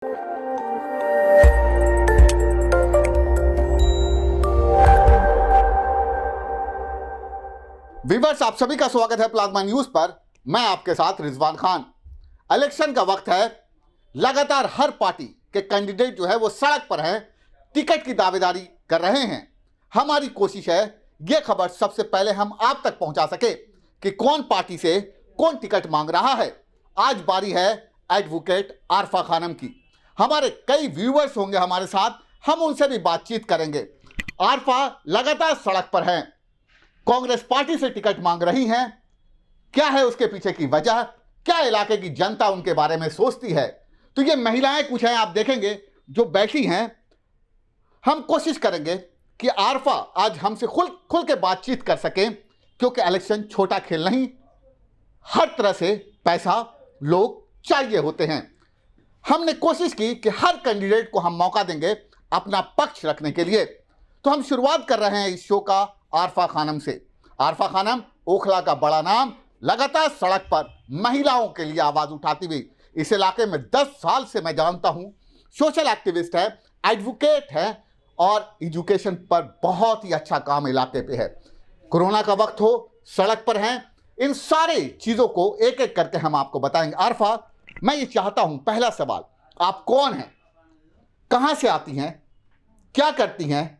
Viewers, आप सभी का स्वागत है प्लाज्मा न्यूज पर। मैं आपके साथ रिजवान खान। इलेक्शन का वक्त है। लगातार हर पार्टी के कैंडिडेट जो है वो सड़क पर हैं, टिकट की दावेदारी कर रहे हैं। हमारी कोशिश है ये खबर सबसे पहले हम आप तक पहुंचा सके कि कौन पार्टी से कौन टिकट मांग रहा है। आज बारी है एडवोकेट आरफा खानम की। हमारे कई व्यूअर्स होंगे हमारे साथ, हम उनसे भी बातचीत करेंगे। आरफा लगातार सड़क पर हैं, कांग्रेस पार्टी से टिकट मांग रही हैं। क्या है उसके पीछे की वजह, क्या इलाके की जनता उनके बारे में सोचती है, तो ये महिलाएं कुछ हैं, आप देखेंगे जो बैठी हैं। हम कोशिश करेंगे कि आरफा आज हमसे खुल के बातचीत कर सके, क्योंकि इलेक्शन छोटा खेल नहीं, हर तरह से पैसा लोग चाहिए होते हैं। हमने कोशिश की कि हर कैंडिडेट को हम मौका देंगे अपना पक्ष रखने के लिए। तो हम शुरुआत कर रहे हैं इस शो का आरफा खानम से। आरफा खानम ओखला का बड़ा नाम, लगातार सड़क पर महिलाओं के लिए आवाज उठाती हुई इस इलाके में 10 साल से मैं जानता हूं। सोशल एक्टिविस्ट है, एडवोकेट है और एजुकेशन पर बहुत ही अच्छा काम इलाके पे है। कोरोना का वक्त हो, सड़क पर हैं, इन सारे चीजों को एक एक करके हम आपको बताएंगे। आरफा, मैं ये चाहता हूं, पहला सवाल, आप कौन हैं, कहां से आती हैं, क्या करती हैं,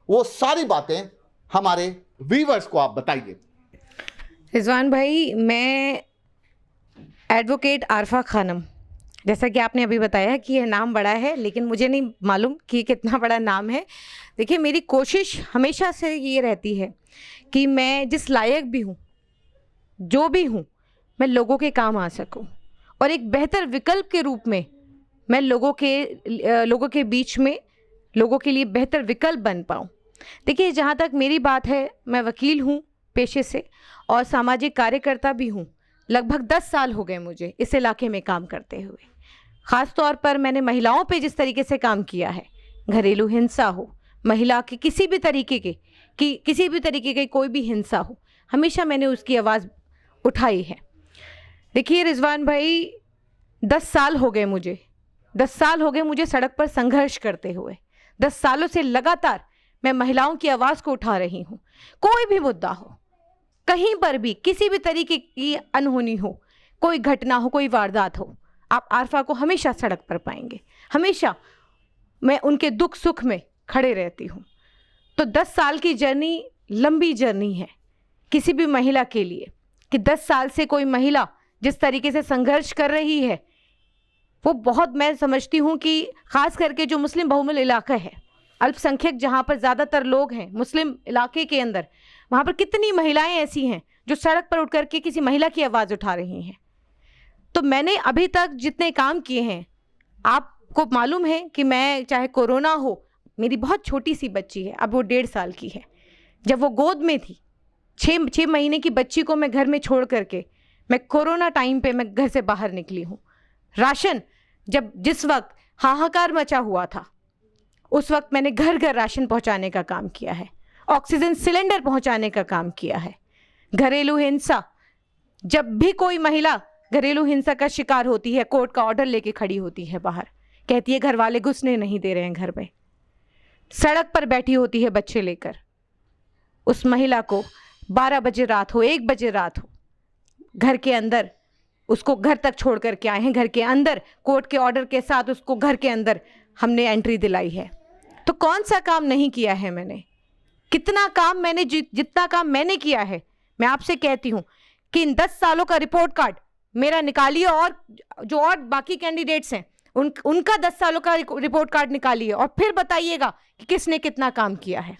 वो सारी बातें हमारे व्यूअर्स को आप बताइए। रिजवान भाई, मैं एडवोकेट आरफा खानम, जैसा कि आपने अभी बताया कि यह नाम बड़ा है, लेकिन मुझे नहीं मालूम कि कितना बड़ा नाम है। देखिए, मेरी कोशिश हमेशा से ये रहती है कि मैं जिस लायक भी हूँ, जो भी हूँ, मैं लोगों के काम आ सकूँ और एक बेहतर विकल्प के रूप में मैं लोगों के बीच में लोगों के लिए बेहतर विकल्प बन पाऊँ। देखिए, जहाँ तक मेरी बात है, मैं वकील हूँ पेशे से और सामाजिक कार्यकर्ता भी हूँ। लगभग 10 साल हो गए मुझे इस इलाके में काम करते हुए। ख़ास तौर पर मैंने महिलाओं पे जिस तरीके से काम किया है, घरेलू हिंसा हो, महिला की किसी भी तरीके की कोई भी हिंसा हो, हमेशा मैंने उसकी आवाज़ उठाई है। देखिए रिजवान भाई, 10 साल हो गए मुझे सड़क पर संघर्ष करते हुए। 10 सालों से लगातार मैं महिलाओं की आवाज़ को उठा रही हूँ। कोई भी मुद्दा हो, कहीं पर भी किसी भी तरीके की अनहोनी हो, कोई घटना हो, कोई वारदात हो, आप आरफा को हमेशा सड़क पर पाएंगे। हमेशा मैं उनके दुख सुख में खड़े रहती हूँ। तो 10 साल की जर्नी लंबी जर्नी है किसी भी महिला के लिए, कि 10 साल से कोई महिला जिस तरीके से संघर्ष कर रही है, वो बहुत, मैं समझती हूँ कि ख़ास करके जो मुस्लिम बहुमूल इलाका है, अल्पसंख्यक जहाँ पर ज़्यादातर लोग हैं मुस्लिम इलाके के अंदर, वहाँ पर कितनी महिलाएं ऐसी हैं जो सड़क पर उठ करके किसी महिला की आवाज़ उठा रही हैं। तो मैंने अभी तक जितने काम किए हैं, आपको मालूम है कि मैं, चाहे कोरोना हो, मेरी बहुत छोटी सी बच्ची है, अब वो 1.5 साल की है। जब वो गोद में थी, 6 महीने की बच्ची को मैं घर में छोड़ करके, मैं कोरोना टाइम पे मैं घर से बाहर निकली हूँ। राशन, जिस वक्त हाहाकार मचा हुआ था, उस वक्त मैंने घर घर राशन पहुंचाने का काम किया है, ऑक्सीजन सिलेंडर पहुंचाने का काम किया है। घरेलू हिंसा, जब भी कोई महिला घरेलू हिंसा का शिकार होती है, कोर्ट का ऑर्डर लेके खड़ी होती है बाहर, कहती है घर वाले घुसने नहीं दे रहे हैं घर में, सड़क पर बैठी होती है बच्चे लेकर, उस महिला को 12 बजे रात हो, 1 बजे रात हो, घर के अंदर उसको घर तक छोड़ करके आए हैं। घर के अंदर कोर्ट के ऑर्डर के साथ उसको घर के अंदर हमने एंट्री दिलाई है। तो कौन सा काम नहीं किया है मैंने, कितना काम मैंने, जितना काम मैंने किया है, मैं आपसे कहती हूँ कि इन 10 सालों का रिपोर्ट कार्ड मेरा निकालिए, और जो और बाकी कैंडिडेट्स हैं उनका 10 सालों का रिपोर्ट कार्ड निकालिए, और फिर बताइएगा कि किसने कितना काम किया है।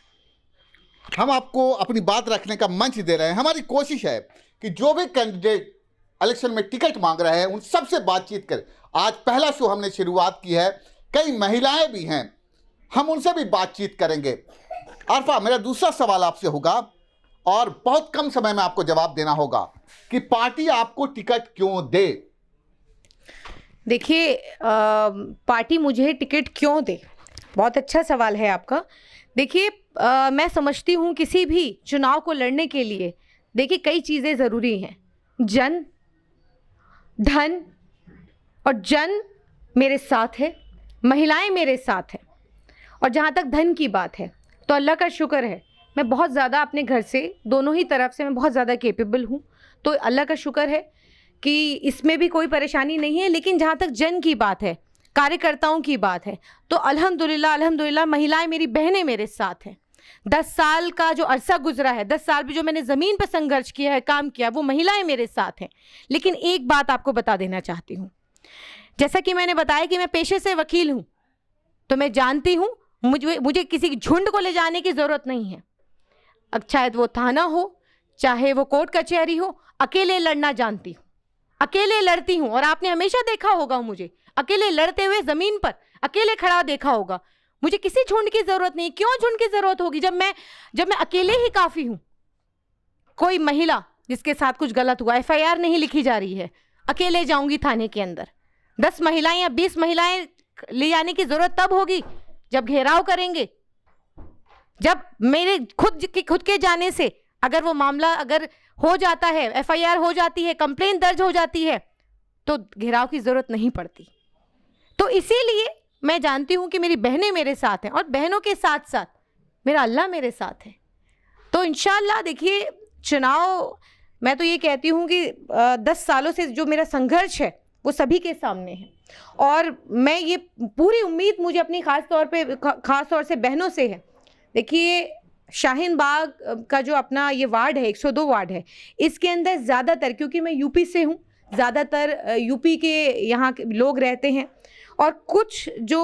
हम आपको अपनी बात रखने का मंच दे रहे हैं। हमारी कोशिश है कि जो भी कैंडिडेट इलेक्शन में टिकट मांग रहे हैं उन सबसे बातचीत करें। आज पहला शो हमने शुरुआत की है, कई महिलाएं भी हैं, हम उनसे भी बातचीत करेंगे। आरफा, मेरा दूसरा सवाल आपसे होगा, और बहुत कम समय में आपको जवाब देना होगा, कि पार्टी आपको टिकट क्यों दे। देखिए, पार्टी मुझे टिकट क्यों दे, बहुत अच्छा सवाल है आपका। देखिए, मैं समझती हूँ किसी भी चुनाव को लड़ने के लिए, देखिए, कई चीज़ें ज़रूरी हैं। जन, धन, और जन मेरे साथ है, महिलाएं मेरे साथ हैं। और जहाँ तक धन की बात है तो अल्लाह का शुक्र है, मैं बहुत ज़्यादा अपने घर से दोनों ही तरफ से मैं बहुत ज़्यादा कैपेबल हूँ, तो अल्लाह का शुक्र है कि इसमें भी कोई परेशानी नहीं है। लेकिन जहाँ तक जन की बात है, कार्यकर्ताओं की बात है, तो अल्हम्दुलिल्लाह अल्हम्दुलिल्लाह महिलाएं मेरी बहनें मेरे साथ हैं। 10 साल का जो अरसा गुजरा है, 10 साल भी जो मैंने ज़मीन पर संघर्ष किया है, काम किया, वो महिलाएं मेरे साथ हैं। लेकिन एक बात आपको बता देना चाहती हूँ, जैसा कि मैंने बताया कि मैं पेशे से वकील हूँ, तो मैं जानती हूँ मुझे किसी झुंड को ले जाने की ज़रूरत नहीं है। अब चाहे वो थाना हो, चाहे वो कोर्ट कचहरी हो, अकेले लड़ना जानती हूँ, अकेले लड़ती हूँ। और आपने हमेशा देखा होगा मुझे अकेले लड़ते हुए, ज़मीन पर अकेले खड़ा देखा होगा। मुझे किसी झुंड की ज़रूरत नहीं। क्यों झुंड की ज़रूरत होगी जब मैं अकेले ही काफ़ी हूँ। कोई महिला जिसके साथ कुछ गलत हुआ, FIR नहीं लिखी जा रही है, अकेले जाऊंगी थाने के अंदर। 10 महिलाएं या 20 महिलाएं ले जाने की ज़रूरत तब होगी जब घेराव करेंगे, जब मेरे खुद के जाने से अगर वो मामला अगर हो जाता है, FIR हो जाती है, कंप्लेंट दर्ज हो जाती है, तो घेराव की ज़रूरत नहीं पड़ती। तो इसीलिए मैं जानती हूँ कि मेरी बहनें मेरे साथ हैं और बहनों के साथ साथ मेरा अल्लाह मेरे साथ है। तो इंशाअल्लाह देखिए, चुनाव, मैं तो ये कहती हूँ कि 10 सालों से जो मेरा संघर्ष है वो सभी के सामने है। और मैं ये पूरी उम्मीद मुझे अपनी ख़ास तौर से बहनों से है। देखिए, शाहीन बाग का जो अपना ये वार्ड है, 102 वार्ड है, इसके अंदर ज़्यादातर, क्योंकि मैं यूपी से हूँ, ज़्यादातर यूपी के यहाँ के लोग रहते हैं। और कुछ जो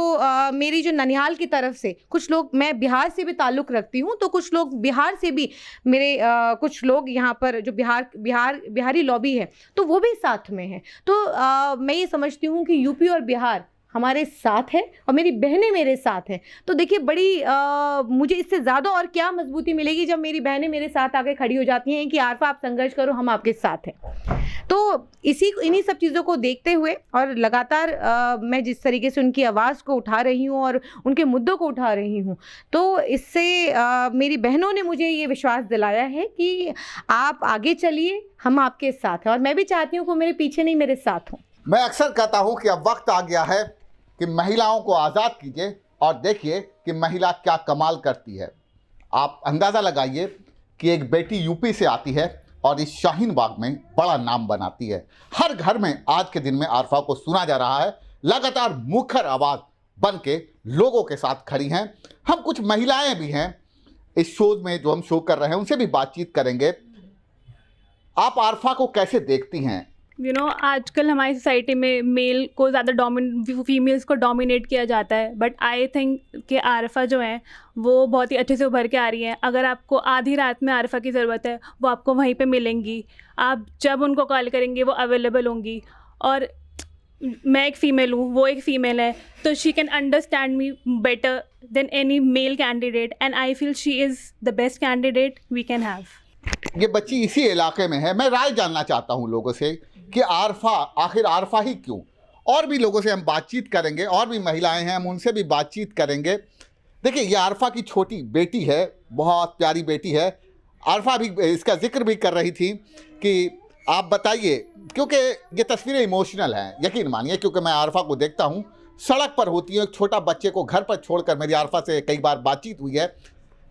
मेरी जो ननिहाल की तरफ से कुछ लोग, मैं बिहार से भी ताल्लुक़ रखती हूँ, तो कुछ लोग बिहार से भी मेरे कुछ लोग यहाँ पर जो बिहारी लॉबी है, तो वो भी साथ में हैं। तो मैं ये समझती हूँ कि यूपी और बिहार हमारे साथ है और मेरी बहनें मेरे साथ हैं। तो देखिए, बड़ी मुझे इससे ज़्यादा और क्या मजबूती मिलेगी जब मेरी बहनें मेरे साथ आके खड़ी हो जाती हैं कि आरफा आप संघर्ष करो, हम आपके साथ हैं। तो इन्हीं सब चीज़ों को देखते हुए और लगातार मैं जिस तरीके से उनकी आवाज़ को उठा रही हूँ और उनके मुद्दों को उठा रही हूँ, तो इससे मेरी बहनों ने मुझे ये विश्वास दिलाया है कि आप आगे चलिए, हम आपके साथ हैं। और मैं भी चाहती हूँ कि मेरे पीछे नहीं, मेरे साथ हों। मैं अक्सर कहता हूँ कि अब वक्त आ गया है कि महिलाओं को आज़ाद कीजिए और देखिए कि महिला क्या कमाल करती है। आप अंदाज़ा लगाइए कि एक बेटी यूपी से आती है और इस शाहीन बाग में बड़ा नाम बनाती है। हर घर में आज के दिन में आरफा को सुना जा रहा है, लगातार मुखर आवाज़ बन के लोगों के साथ खड़ी हैं। हम कुछ महिलाएं भी हैं इस शो में, जो हम शो कर रहे हैं, उनसे भी बातचीत करेंगे। आप आरफा को कैसे देखती हैं? आजकल हमारी सोसाइटी में मेल को ज़्यादा फीमेल्स को डोमिनेट किया जाता है, बट आई थिंक कि आरफा जो है वो बहुत ही अच्छे से उभर के आ रही है। अगर आपको आधी रात में आरफा की ज़रूरत है, वो आपको वहीं पे मिलेंगी। आप जब उनको कॉल करेंगे वो अवेलेबल होंगी। और मैं एक फ़ीमेल हूँ, वो एक फ़ीमेल है, तो she can understand me better than any male candidate, and I feel she is the best candidate we can have. ये बच्ची इसी इलाके में है। मैं राय जानना चाहता हूँ लोगों से कि आरफा, आखिर आरफा ही क्यों? और भी लोगों से हम बातचीत करेंगे, और भी महिलाएं हैं, हम उनसे भी बातचीत करेंगे। देखिए, ये आरफा की छोटी बेटी है, बहुत प्यारी बेटी है। आरफा भी इसका जिक्र भी कर रही थी कि आप बताइए, क्योंकि ये तस्वीरें इमोशनल हैं, यकीन मानिए, क्योंकि मैं आरफा को देखता हूँ, सड़क पर होती है, एक छोटा बच्चे को घर पर छोड़कर मेरी आरफा से कई बार बातचीत हुई है।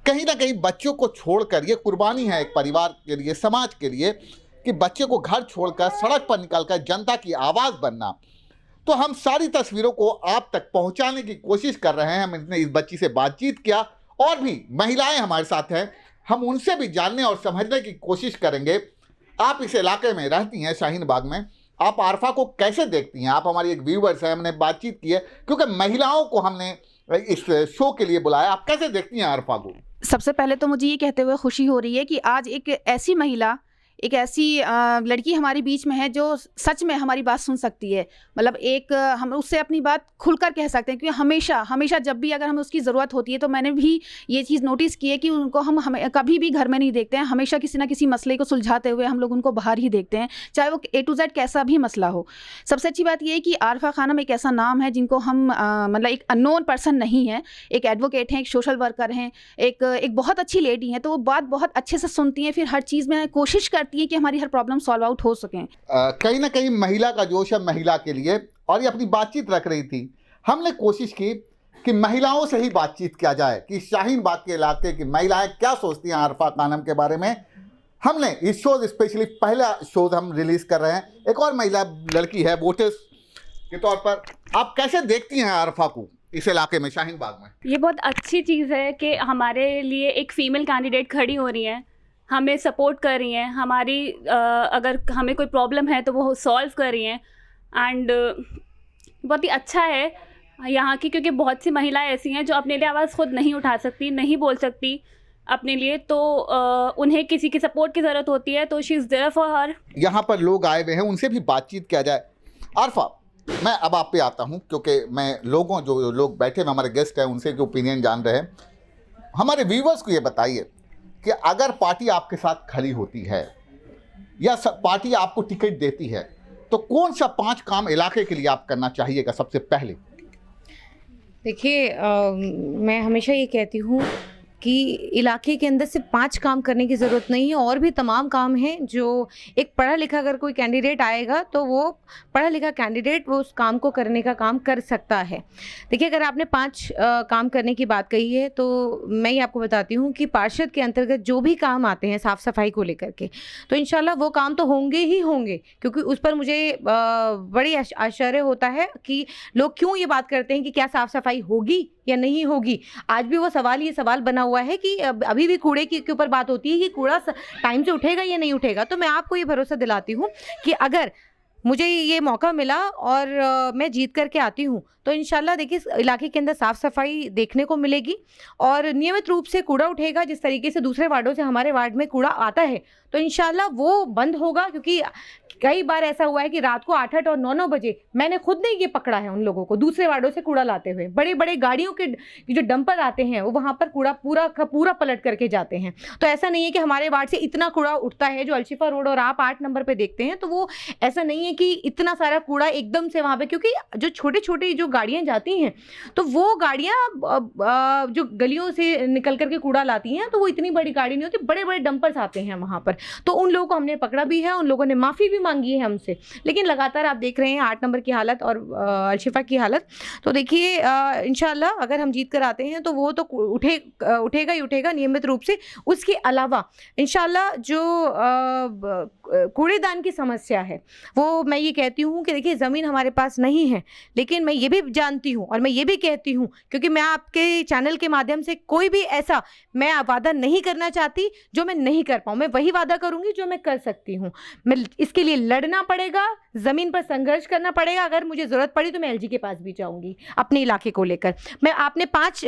कहीं ना कहीं बच्चों को छोड़कर, ये कुर्बानी है एक परिवार के लिए, समाज के लिए, कि बच्चे को घर छोड़कर सड़क पर निकलकर जनता की आवाज़ बनना। तो हम सारी तस्वीरों को आप तक पहुंचाने की कोशिश कर रहे हैं। हमने इस बच्ची से बातचीत किया, और भी महिलाएं हमारे साथ हैं, हम उनसे भी जानने और समझने की कोशिश करेंगे। आप इस इलाके में रहती हैं, शाहीन बाग में, आप आरफा को कैसे देखती हैं? आप हमारी एक व्यूवर्स हैं, हमने बातचीत की है क्योंकि महिलाओं को हमने इस शो के लिए बुलाया। आप कैसे देखती हैं आरफा को? सबसे पहले तो मुझे ये कहते हुए खुशी हो रही है कि आज एक ऐसी महिला, एक ऐसी लड़की हमारे बीच में है जो सच में हमारी बात सुन सकती है। मतलब एक हम उससे अपनी बात खुलकर कह सकते हैं, क्योंकि हमेशा जब भी अगर हमें उसकी ज़रूरत होती है, तो मैंने भी ये चीज़ नोटिस की है कि उनको हम कभी भी घर में नहीं देखते हैं। हमेशा किसी ना किसी मसले को सुलझाते हुए हम लोग उनको बाहर ही देखते हैं, चाहे वो A to Z कैसा भी मसला हो। सबसे अच्छी बात ये है कि आरफा खानम एक ऐसा नाम है जिनको हम मतलब एक अननोन पर्सन नहीं है, एक एडवोकेट हैं, एक सोशल वर्कर हैं, एक बहुत अच्छी लेडी हैं। तो वो बात बहुत अच्छे से सुनती हैं, फिर हर चीज़ में कोशिश करती है कि हमारी हर प्रॉब्लम सॉल्व आउट हो सकें। कहीं ना कहीं महिला का जोश है महिला के लिए, और ये अपनी बातचीत रख रही थी। हमने कोशिश की कि महिलाओं से ही बातचीत किया जाए कि शाहीन बाग के इलाके की महिलाएं क्या सोचती हैं आरफा खानम के बारे में। हमने इस शो स्पेशली पहला शो हम रिलीज़ कर रहे हैं। एक और महिला लड़की है वोटर्स के तौर पर, आप कैसे देखती हैं आरफा को इस इलाके में, शाहीन बाग में? ये बहुत अच्छी चीज़ है कि हमारे लिए एक फ़ीमेल कैंडिडेट खड़ी हो रही हैं, हमें सपोर्ट कर रही हैं, हमारी अगर हमें कोई प्रॉब्लम है तो वो सॉल्व कर रही हैं। एंड बहुत ही अच्छा है यहाँ की, क्योंकि बहुत सी महिलाएं ऐसी हैं जो अपने लिए आवाज़ खुद नहीं उठा सकती, नहीं बोल सकती अपने लिए, तो उन्हें किसी की सपोर्ट की ज़रूरत होती है, तो she is there for her. यहाँ पर लोग आए हुए हैं, उनसे भी बातचीत किया जाए। आरफा, मैं अब आप पे आता हूँ क्योंकि मैं जो लोग बैठे हुए हमारे गेस्ट हैं उनसे जो ओपिनियन जान रहे हैं। हमारे व्यूवर्स को ये बताइए कि अगर पार्टी आपके साथ खड़ी होती है या पार्टी आपको टिकट देती है तो कौन सा 5 काम इलाके के लिए आप करना चाहिएगा सबसे पहले? देखिए, मैं हमेशा ये कहती हूँ कि इलाके के अंदर सिर्फ 5 काम करने की ज़रूरत नहीं है, और भी तमाम काम हैं जो एक पढ़ा लिखा अगर कोई कैंडिडेट आएगा तो वो पढ़ा लिखा कैंडिडेट वो उस काम को करने का काम कर सकता है। देखिए, अगर आपने 5 काम करने की बात कही है तो मैं ये आपको बताती हूँ कि पार्षद के अंतर्गत जो भी काम आते हैं साफ़ सफाई को लेकर के, तो इंशाल्लाह वो काम तो होंगे ही होंगे, क्योंकि उस पर मुझे बड़ी आश्चर्य होता है कि लोग क्यों ये बात करते हैं कि क्या साफ़ सफाई होगी या नहीं होगी। आज भी वो ये सवाल बना हुआ है कि अभी भी कूड़े के ऊपर बात होती है कि कूड़ा टाइम से उठेगा या नहीं उठेगा। तो मैं आपको ये भरोसा दिलाती हूँ कि अगर मुझे ये मौका मिला और मैं जीत करके आती हूँ तो इंशाल्लाह देखिए इलाके के अंदर साफ़ सफाई देखने को मिलेगी और नियमित रूप से कूड़ा उठेगा। जिस तरीके से दूसरे वार्डों से हमारे वार्ड में कूड़ा आता है तो इंशाल्लाह वो बंद होगा, क्योंकि कई बार ऐसा हुआ है कि रात को 8-8 और 9-9 बजे मैंने खुद ने ये पकड़ा है उन लोगों को दूसरे वार्डों से कूड़ा लाते हुए। बड़े बड़े गाड़ियों के जो डंपर आते हैं वो वहाँ पर कूड़ा पूरा का पूरा पलट करके जाते हैं। तो ऐसा नहीं है कि हमारे वार्ड से इतना कूड़ा उठता है, जो अलशिफा रोड और आप 8 नंबर पे देखते हैं तो वो ऐसा नहीं है कि इतना सारा कूड़ा एकदम से वहाँ पे, क्योंकि जो छोटी छोटी जो गाड़ियाँ जाती हैं तो वो गाड़ियाँ जो गलियों से निकल करके कूड़ा लाती हैं तो वो इतनी बड़ी गाड़ी नहीं होती, बड़े बड़े डंपर्स आते हैं वहाँ पर। तो उन लोगों को हमने पकड़ा भी है, उन लोगों ने माफ़ी भी मांगी है हमसे, लेकिन लगातार आप देख रहे हैं 8 नंबर की हालत और अलशिफा की हालत। तो देखिए इंशाल्लाह अगर हम जीत कर आते हैं तो वो तो उठेगा ही उठेगा नियमित रूप से। उसके अलावा इंशाल्लाह जो कूड़ेदान की समस्या है वो मैं ये कहती हूँ कि देखिए ज़मीन हमारे पास नहीं है, लेकिन मैं ये भी जानती हूँ और मैं ये भी कहती हूँ, क्योंकि मैं आपके चैनल के माध्यम से कोई भी ऐसा मैं वादा नहीं करना चाहती जो मैं नहीं कर पाऊँ। मैं वही वादा करूँगी जो मैं कर सकती हूँ। मैं इसके लिए लड़ना पड़ेगा, ज़मीन पर संघर्ष करना पड़ेगा। अगर मुझे ज़रूरत पड़ी तो मैं एलजी के पास भी जाऊँगी अपने इलाके को लेकर। मैं आपने 5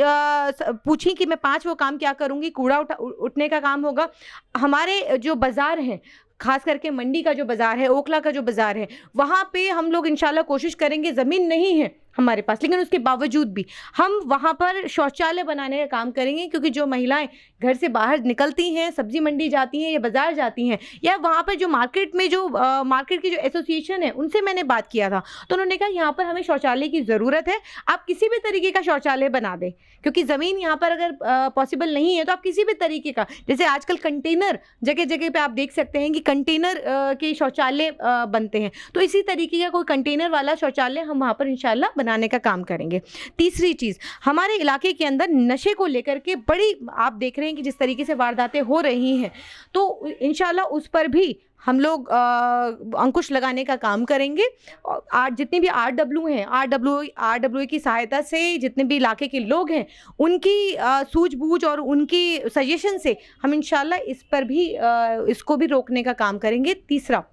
पूछी कि मैं 5 वो काम क्या करूँगी। कूड़ा उठने का काम होगा। हमारे जो बाज़ार हैं, खास करके मंडी का जो बाज़ार है, ओखला का जो बाज़ार है, वहाँ पे हम लोग इंशाल्लाह कोशिश करेंगे। ज़मीन नहीं है हमारे पास, लेकिन उसके बावजूद भी हम वहाँ पर शौचालय बनाने का काम करेंगे, क्योंकि जो महिलाएं घर से बाहर निकलती हैं, सब्जी मंडी जाती हैं या बाज़ार जाती हैं, या वहाँ पर जो मार्केट में जो मार्केट की जो एसोसिएशन है उनसे मैंने बात किया था तो उन्होंने कहा यहाँ पर हमें शौचालय की ज़रूरत है, आप किसी भी तरीके का शौचालय बना दें, क्योंकि ज़मीन यहाँ पर अगर पॉसिबल नहीं है तो आप किसी भी तरीके का, जैसे आजकल कंटेनर जगह जगह पर आप देख सकते हैं कि कंटेनर के शौचालय बनते हैं, तो इसी तरीके का कोई कंटेनर वाला शौचालय हम वहाँ पर इंशाल्लाह बनाने का काम करेंगे। तीसरी चीज़, हमारे इलाके के अंदर नशे को लेकर के बड़ी आप देख रहे हैं कि जिस तरीके से वारदातें हो रही हैं, तो इंशाल्लाह उस पर भी हम लोग अंकुश लगाने का काम करेंगे। और जितने भी RW हैं, RWA की सहायता से जितने भी इलाके के लोग हैं उनकी सूझबूझ और उनकी सजेशन से हम इंशाल्लाह इस पर भी इसको भी रोकने का काम करेंगे। तीसरा,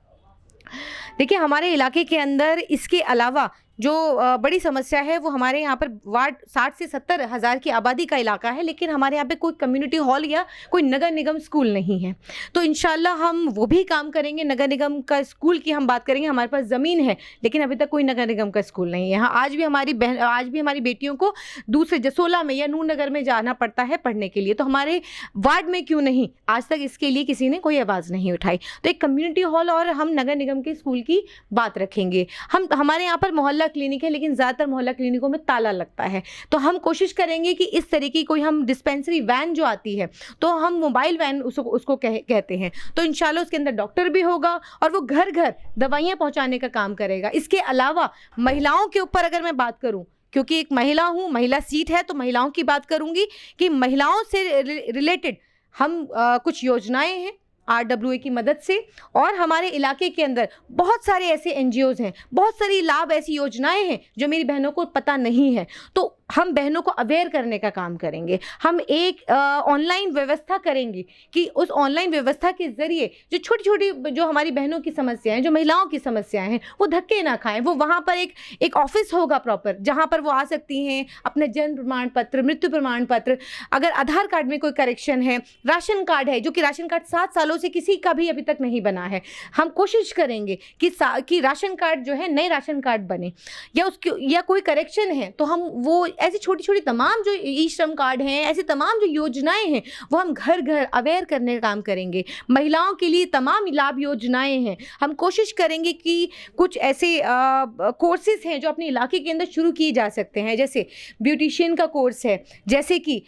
देखिए हमारे इलाके के अंदर इसके अलावा जो बड़ी समस्या है वो हमारे यहाँ पर वार्ड 60 से 70 हज़ार की आबादी का इलाका है, लेकिन हमारे यहाँ पे कोई कम्युनिटी हॉल या कोई नगर निगम स्कूल नहीं है। तो इंशाल्लाह हम वो भी काम करेंगे। नगर निगम का स्कूल की हम बात करेंगे, हमारे पास ज़मीन है लेकिन अभी तक कोई नगर निगम का स्कूल नहीं है। हाँ, आज भी हमारी बेटियों को दूसरे जसोला में या नूर नगर में जाना पड़ता है पढ़ने के लिए, तो हमारे वार्ड में क्यों नहीं, आज तक इसके लिए किसी ने कोई आवाज़ नहीं उठाई। तो एक कम्युनिटी हॉल और हम नगर निगम के स्कूल की बात रखेंगे। हमारे यहाँ पर मोहल्ला क्लिनिक है, लेकिन ज़्यादातर मोहल्ला क्लिनिकों में ताला लगता है, तो हम कोशिश करेंगे कि इस तरह की कोई हम डिस्पेंसरी वैन जो आती है तो हम मोबाइल वैन उसको कहते हैं, तो इंशाल्लाह उसके अंदर डॉक्टर भी होगा और वो घर घर दवाइयाँ पहुँचाने का काम करेगा। इसके अलावा महिलाओं के ऊपर अगर मैं बात करूँ क्योंकि एक महिला हूँ, महिला सीट है तो महिलाओं की बात करूँगी कि महिलाओं से रिलेटेड हम कुछ योजनाएं हैं RWA की मदद से, और हमारे इलाके के अंदर बहुत सारे ऐसे NGOs हैं, बहुत सारी लाभ ऐसी योजनाएं हैं जो मेरी बहनों को पता नहीं है। तो हम बहनों को अवेयर करने का काम करेंगे। हम एक ऑनलाइन व्यवस्था करेंगे कि उस ऑनलाइन व्यवस्था के ज़रिए जो छोटी छोटी जो हमारी बहनों की समस्याएं, जो महिलाओं की समस्याएं हैं, वो धक्के ना खाएं। वो वहाँ पर एक ऑफिस होगा प्रॉपर, जहाँ पर वो आ सकती हैं, अपने जन्म प्रमाण पत्र, मृत्यु प्रमाण पत्र, अगर आधार कार्ड में कोई करेक्शन है, राशन कार्ड है, जो कि राशन कार्ड 7 सालों से किसी का भी अभी तक नहीं बना है, हम कोशिश करेंगे कि राशन कार्ड जो है नए राशन कार्ड बने, या कोई करेक्शन है तो हम वो ऐसी छोटी छोटी तमाम जो ई श्रम कार्ड हैं, ऐसी तमाम जो योजनाएं हैं, वो हम घर घर अवेयर करने का काम करेंगे। महिलाओं के लिए तमाम लाभ योजनाएं हैं। हम कोशिश करेंगे कि कुछ ऐसे कोर्सेज हैं जो अपने इलाके के अंदर शुरू किए जा सकते हैं, जैसे ब्यूटिशियन का कोर्स है, जैसे कि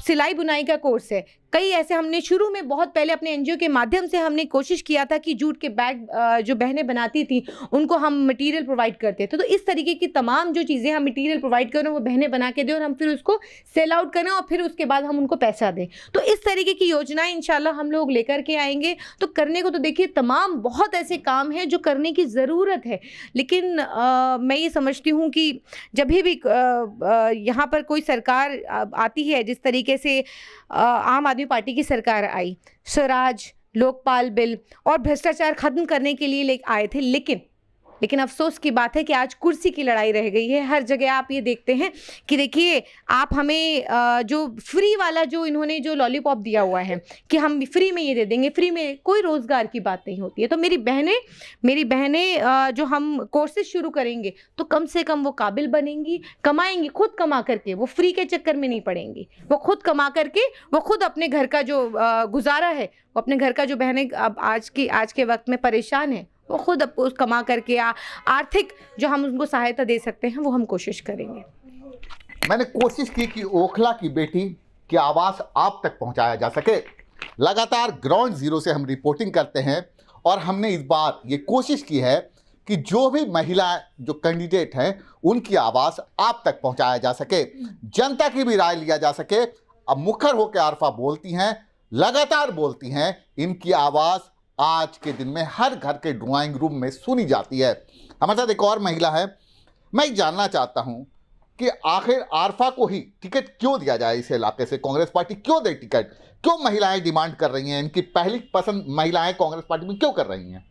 सिलाई बुनाई का कोर्स है। कई ऐसे हमने शुरू में बहुत पहले अपने NGO के माध्यम से हमने कोशिश किया था कि जूट के बैग जो बहनें बनाती थी उनको हम मटेरियल प्रोवाइड करते थे। तो इस तरीके की तमाम जो चीज़ें हम मटेरियल प्रोवाइड करें, वो बहनें बना के दें और हम फिर उसको सेल आउट करें और फिर उसके बाद हम उनको पैसा दें। तो इस तरीके की योजनाएं इंशाल्लाह हम लोग लेकर के आएंगे। तो करने को तो देखिए तमाम बहुत ऐसे काम हैं जो करने की ज़रूरत है, लेकिन मैं ये समझती हूँ कि जब भी यहाँ पर कोई सरकार आती है, जिस तरीके से आम आदमी पार्टी की सरकार आई, स्वराज, लोकपाल बिल और भ्रष्टाचार खत्म करने के लिए आए थे, लेकिन अफसोस की बात है कि आज कुर्सी की लड़ाई रह गई है। हर जगह आप ये देखते हैं कि देखिए आप हमें जो फ्री वाला जो इन्होंने जो लॉलीपॉप दिया हुआ है कि हम फ्री में ये दे देंगे, फ्री में कोई रोज़गार की बात नहीं होती है। तो मेरी बहनें जो हम कोर्सेज शुरू करेंगे तो कम से कम वो काबिल बनेंगी, कमाएंगी, खुद कमा करके, वो फ्री के चक्कर में नहीं पड़ेंगी। वो खुद कमा करके वो खुद अपने घर का जो गुजारा है, वो अपने घर का जो बहनें अब आज के वक्त में परेशान है, वो खुद उस कमा करके आर्थिक जो हम उनको सहायता दे सकते हैं वो हम कोशिश करेंगे। मैंने कोशिश की कि ओखला की बेटी की आवाज़ आप तक पहुंचाया जा सके। लगातार ग्राउंड जीरो से हम रिपोर्टिंग करते हैं और हमने इस बार ये कोशिश की है कि जो भी महिला जो कैंडिडेट हैं उनकी आवाज़ आप तक पहुंचाया जा सके, जनता की भी राय लिया जा सके। अब मुखर होकर आरफा बोलती हैं, लगातार बोलती हैं, इनकी आवाज़ आज के दिन में हर घर के ड्राइंग रूम में सुनी जाती है। हमारे साथ एक और महिला है। मैं जानना चाहता हूं कि आखिर आरफा को ही टिकट क्यों दिया जाए, इस इलाके से कांग्रेस पार्टी क्यों दे टिकट, क्यों महिलाएं डिमांड कर रही हैं, इनकी पहली पसंद महिलाएं कांग्रेस पार्टी में क्यों कर रही हैं?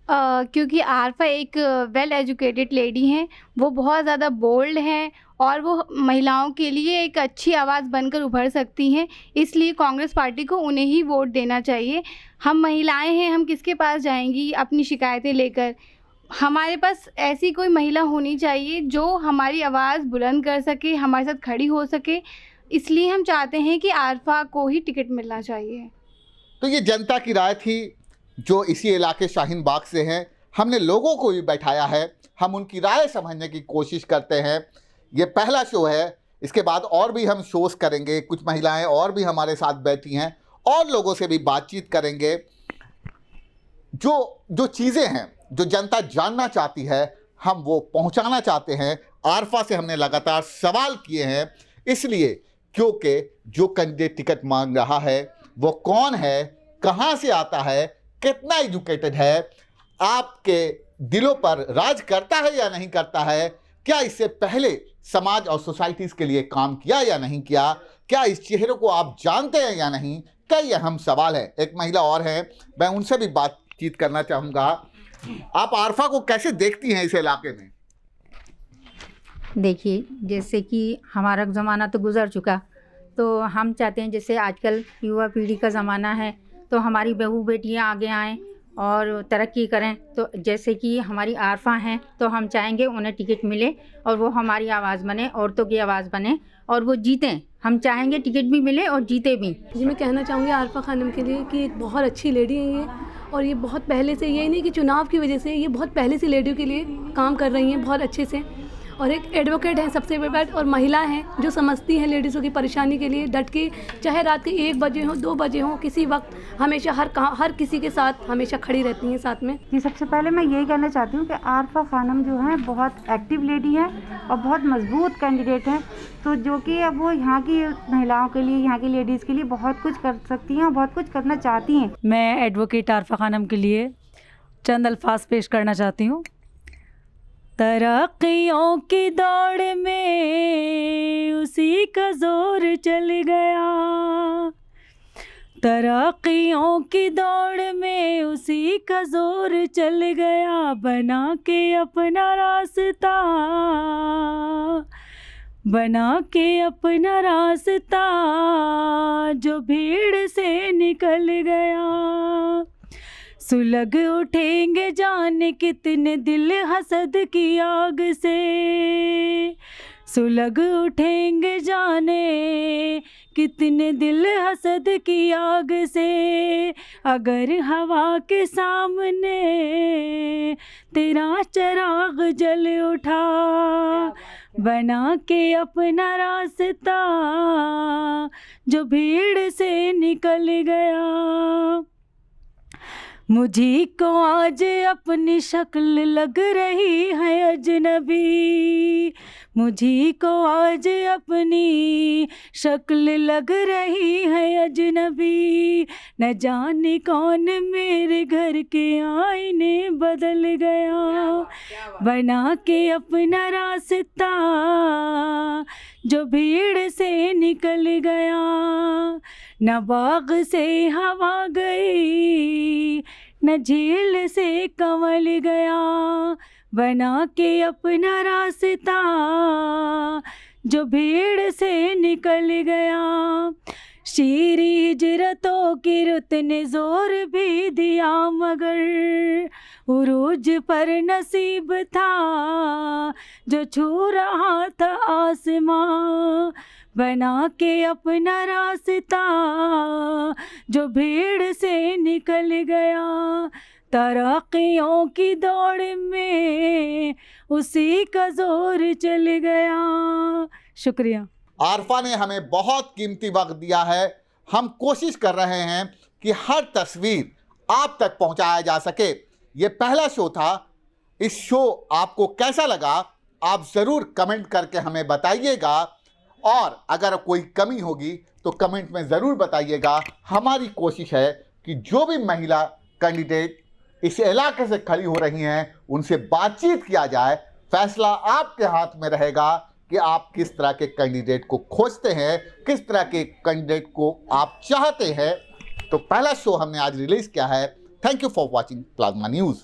क्योंकि आरफा एक वेल एजुकेटेड लेडी हैं, वो बहुत ज़्यादा बोल्ड हैं और वो महिलाओं के लिए एक अच्छी आवाज़ बनकर उभर सकती हैं। इसलिए कांग्रेस पार्टी को उन्हें ही वोट देना चाहिए। हम महिलाएं हैं, हम किसके पास जाएंगी अपनी शिकायतें लेकर? हमारे पास ऐसी कोई महिला होनी चाहिए जो हमारी आवाज़ बुलंद कर सके, हमारे साथ खड़ी हो सके। इसलिए हम चाहते हैं कि आरफा को ही टिकट मिलना चाहिए। तो ये जनता की राय थी जो इसी इलाके शाहीन बाग से हैं। हमने लोगों को भी बैठाया है, हम उनकी राय समझने की कोशिश करते हैं। ये पहला शो है, इसके बाद और भी हम शोज़ करेंगे। कुछ महिलाएं और भी हमारे साथ बैठी हैं और लोगों से भी बातचीत करेंगे। जो चीज़ें हैं जो जनता जानना चाहती है हम वो पहुंचाना चाहते हैं। आरफा से हमने लगातार सवाल किए हैं, इसलिए क्योंकि जो कैंडिडेट टिकट मांग रहा है वो कौन है, कहाँ से आता है, कितना एजुकेटेड है, आपके दिलों पर राज करता है या नहीं करता है, क्या इससे पहले समाज और सोसाइटीज़ के लिए काम किया या नहीं किया, क्या इस चेहरे को आप जानते हैं या नहीं, कई अहम सवाल है। एक महिला और हैं, मैं उनसे भी बातचीत करना चाहूँगा। आप आरफा को कैसे देखती हैं इस इलाके में? देखिए, जैसे कि हमारा ज़माना तो गुज़र चुका, तो हम चाहते हैं जैसे आजकल युवा पीढ़ी का ज़माना है तो हमारी बहू बेटियां आगे आएँ और तरक्की करें। तो जैसे कि हमारी आरफा हैं तो हम चाहेंगे उन्हें टिकट मिले और वो हमारी आवाज़ बने, औरतों की आवाज़ बने और वो जीतें। हम चाहेंगे टिकट भी मिले और जीते भी। जी, मैं कहना चाहूँगी आरफा खानम के लिए कि एक बहुत अच्छी लेडी है ये, और ये बहुत पहले से, ये नहीं कि चुनाव की वजह से, ये बहुत पहले से लेडियों के लिए काम कर रही हैं बहुत अच्छे से। और एक एडवोकेट हैं सबसे बड़ी बात, और महिला हैं जो समझती हैं लेडीज़ों की परेशानी के लिए डट के, चाहे रात के 1 बजे हो 2 बजे हो, किसी वक्त हमेशा हर किसी के साथ हमेशा खड़ी रहती हैं साथ में। जी, सबसे पहले मैं यही कहना चाहती हूँ कि आरफा खानम जो है बहुत एक्टिव लेडी है और बहुत मजबूत कैंडिडेट हैं, तो जो कि अब वो यहाँ की महिलाओं के लिए, यहाँ की लेडीज़ के लिए बहुत कुछ कर सकती हैं और बहुत कुछ करना चाहती हैं। मैं एडवोकेट आरफा खानम के लिए चंद अल्फाज पेश करना चाहती हूँ। तरक्कियों की दौड़ में उसी का जोर चल गया, तरक्कियों की दौड़ में उसी का जोर चल गया, बना के अपना रास्ता, बना के अपना रास्ता जो भीड़ से निकल गया। सुलग उठेंगे जाने कितने दिल हसद की आग से, सुलग उठेंगे जाने कितने दिल हसद की आग से, अगर हवा के सामने तेरा चिराग जल उठा, बना के अपना रास्ता जो भीड़ से निकल गया। मुझी को आज अपनी शक्ल लग रही है अजनबी, मुझी को आज अपनी शक्ल लग रही है अजनबी, न जाने कौन मेरे घर के आईने बदल गया, बना के अपना रास्ता जो भीड़ से निकल गया। न बाग से हवा गई, न झील से कंवल गया, बना के अपना रास्ता जो भीड़ से निकल गया। शीरी हिजरतों की रुत ने जोर भी दिया, मगर उरूज पर नसीब था जो छू रहा था आसमां, बना के अपना रास्ता जो भीड़ से निकल गया। तरक्कियों की दौड़ में उसी का जोर चल गया। शुक्रिया। आरफा ने हमें बहुत कीमती वक्त दिया है। हम कोशिश कर रहे हैं कि हर तस्वीर आप तक पहुंचाया जा सके। ये पहला शो था। इस शो आपको कैसा लगा आप ज़रूर कमेंट करके हमें बताइएगा, और अगर कोई कमी होगी तो कमेंट में ज़रूर बताइएगा। हमारी कोशिश है कि जो भी महिला कैंडिडेट इस इलाके से खड़ी हो रही हैं उनसे बातचीत किया जाए। फैसला आपके हाथ में रहेगा कि आप किस तरह के कैंडिडेट को खोजते हैं, किस तरह के कैंडिडेट को आप चाहते हैं। तो पहला शो हमने आज रिलीज़ किया है। Thank you for watching plasma news.